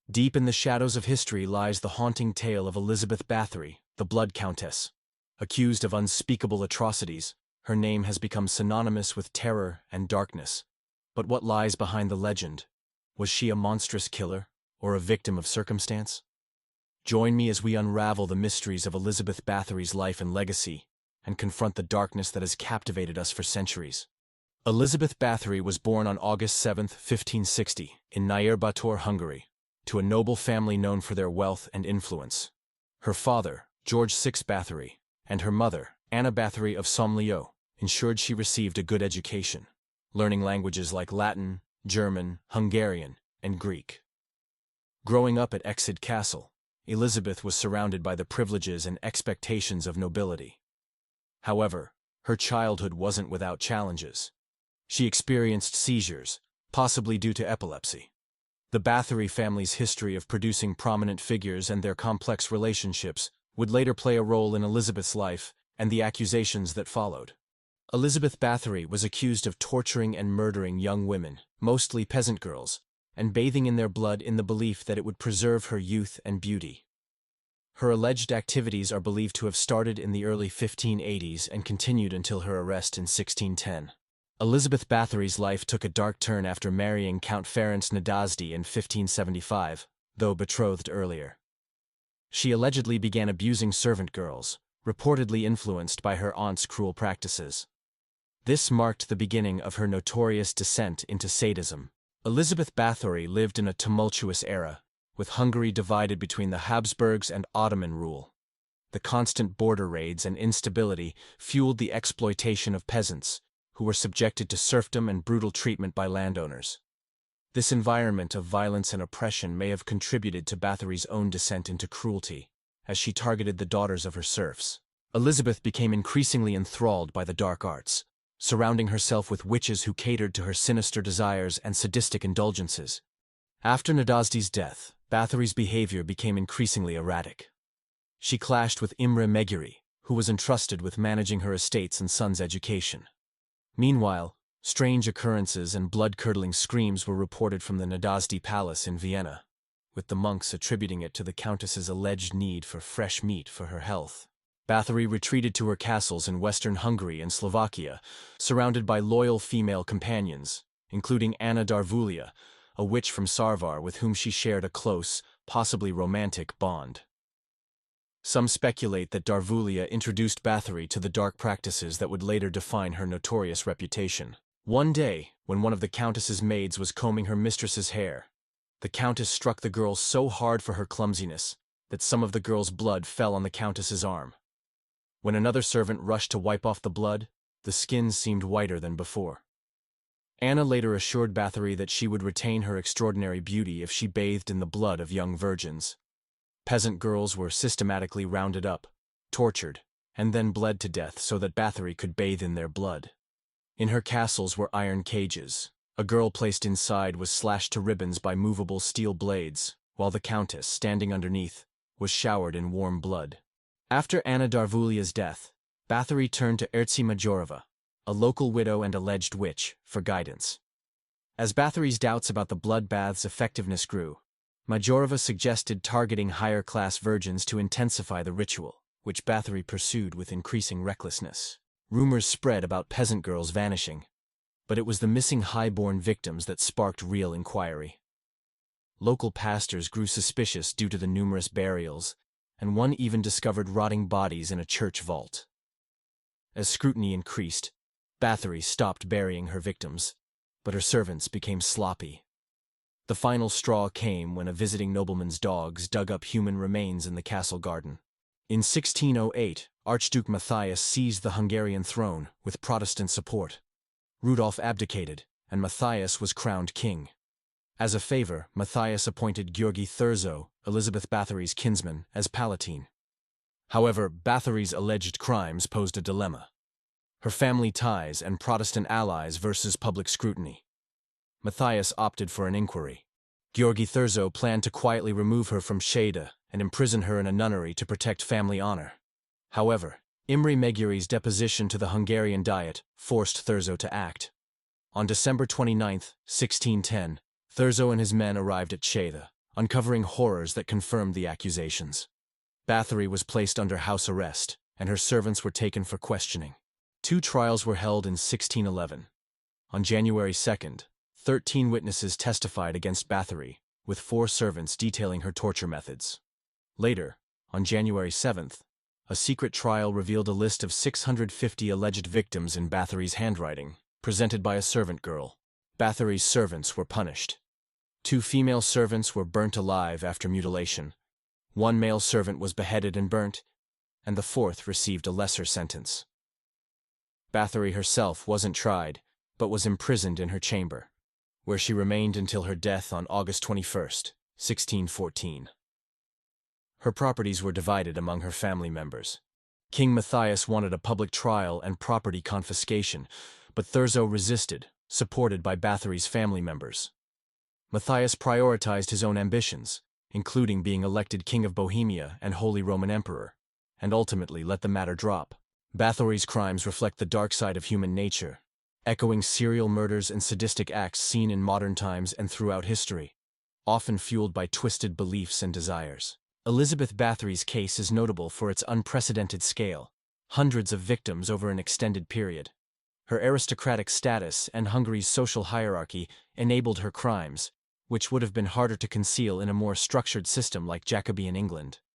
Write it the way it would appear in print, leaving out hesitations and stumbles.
Deep in the shadows of history lies the haunting tale of Elizabeth Bathory, the Blood Countess. Accused of unspeakable atrocities, her name has become synonymous with terror and darkness. But what lies behind the legend? Was she a monstrous killer, or a victim of circumstance? Join me as we unravel the mysteries of Elizabeth Bathory's life and legacy, and confront the darkness that has captivated us for centuries. Elizabeth Bathory was born on August 7, 1560, in Báthory, Hungary, to a noble family known for their wealth and influence. Her father, George VI Bathory, and her mother, Anna Bathory of Somlyo, ensured she received a good education, learning languages like Latin, German, Hungarian, and Greek. Growing up at Čachtice Castle, Elizabeth was surrounded by the privileges and expectations of nobility. However, her childhood wasn't without challenges. She experienced seizures, possibly due to epilepsy. The Bathory family's history of producing prominent figures and their complex relationships would later play a role in Elizabeth's life and the accusations that followed. Elizabeth Bathory was accused of torturing and murdering young women, mostly peasant girls, and bathing in their blood in the belief that it would preserve her youth and beauty. Her alleged activities are believed to have started in the early 1580s and continued until her arrest in 1610. Elizabeth Bathory's life took a dark turn after marrying Count Ferenc Nadasdy in 1575, though betrothed earlier. She allegedly began abusing servant girls, reportedly influenced by her aunt's cruel practices. This marked the beginning of her notorious descent into sadism. Elizabeth Bathory lived in a tumultuous era, with Hungary divided between the Habsburgs and Ottoman rule. The constant border raids and instability fueled the exploitation of peasants, who were subjected to serfdom and brutal treatment by landowners. This environment of violence and oppression may have contributed to Bathory's own descent into cruelty, as she targeted the daughters of her serfs. Elizabeth became increasingly enthralled by the dark arts, surrounding herself with witches who catered to her sinister desires and sadistic indulgences. After Nadasdy's death, Bathory's behavior became increasingly erratic. She clashed with Imre Megyeri, who was entrusted with managing her estates and son's education. Meanwhile, strange occurrences and blood-curdling screams were reported from the Nadasdy Palace in Vienna, with the monks attributing it to the countess's alleged need for fresh meat for her health. Bathory retreated to her castles in western Hungary and Slovakia, surrounded by loyal female companions, including Anna Darvulia, a witch from Sarvar with whom she shared a close, possibly romantic bond. Some speculate that Darvulia introduced Bathory to the dark practices that would later define her notorious reputation. One day, when one of the countess's maids was combing her mistress's hair, the countess struck the girl so hard for her clumsiness that some of the girl's blood fell on the countess's arm. When another servant rushed to wipe off the blood, the skin seemed whiter than before. Anna later assured Bathory that she would retain her extraordinary beauty if she bathed in the blood of young virgins. Peasant girls were systematically rounded up, tortured, and then bled to death so that Bathory could bathe in their blood. In her castles were iron cages. A girl placed inside was slashed to ribbons by movable steel blades, while the countess, standing underneath, was showered in warm blood. After Anna Darvulia's death, Bathory turned to Erzi Majorova, a local widow and alleged witch, for guidance. As Bathory's doubts about the blood bath's effectiveness grew, Majorova suggested targeting higher-class virgins to intensify the ritual, which Bathory pursued with increasing recklessness. Rumors spread about peasant girls vanishing, but it was the missing high-born victims that sparked real inquiry. Local pastors grew suspicious due to the numerous burials, and one even discovered rotting bodies in a church vault. As scrutiny increased, Bathory stopped burying her victims, but her servants became sloppy. The final straw came when a visiting nobleman's dogs dug up human remains in the castle garden. In 1608, Archduke Matthias seized the Hungarian throne with Protestant support. Rudolf abdicated, and Matthias was crowned king. As a favor, Matthias appointed György Thurzo, Elizabeth Bathory's kinsman, as Palatine. However, Bathory's alleged crimes posed a dilemma: her family ties and Protestant allies versus public scrutiny. Matthias opted for an inquiry. György Thurzo planned to quietly remove her from Székely and imprison her in a nunnery to protect family honor. However, Imre Megyeri's deposition to the Hungarian Diet forced Thurzo to act. On December 29, 1610, Thurzo and his men arrived at Székely, uncovering horrors that confirmed the accusations. Bathory was placed under house arrest, and her servants were taken for questioning. 2 trials were held in 1611. On January 2nd, 13 witnesses testified against Bathory, with 4 servants detailing her torture methods. Later, on January 7th, a secret trial revealed a list of 650 alleged victims in Bathory's handwriting, presented by a servant girl. Bathory's servants were punished. 2 female servants were burnt alive after mutilation. 1 male servant was beheaded and burnt, and the 4th received a lesser sentence. Bathory herself wasn't tried, but was imprisoned in her chamber, where she remained until her death on August 21st, 1614. Her properties were divided among her family members. King Matthias wanted a public trial and property confiscation, but Thurzo resisted, supported by Bathory's family members. Matthias prioritized his own ambitions, including being elected King of Bohemia and Holy Roman Emperor, and ultimately let the matter drop. Bathory's crimes reflect the dark side of human nature, echoing serial murders and sadistic acts seen in modern times and throughout history, often fueled by twisted beliefs and desires. Elizabeth Bathory's case is notable for its unprecedented scale, hundreds of victims over an extended period. Her aristocratic status and Hungary's social hierarchy enabled her crimes, which would have been harder to conceal in a more structured system like Jacobean England.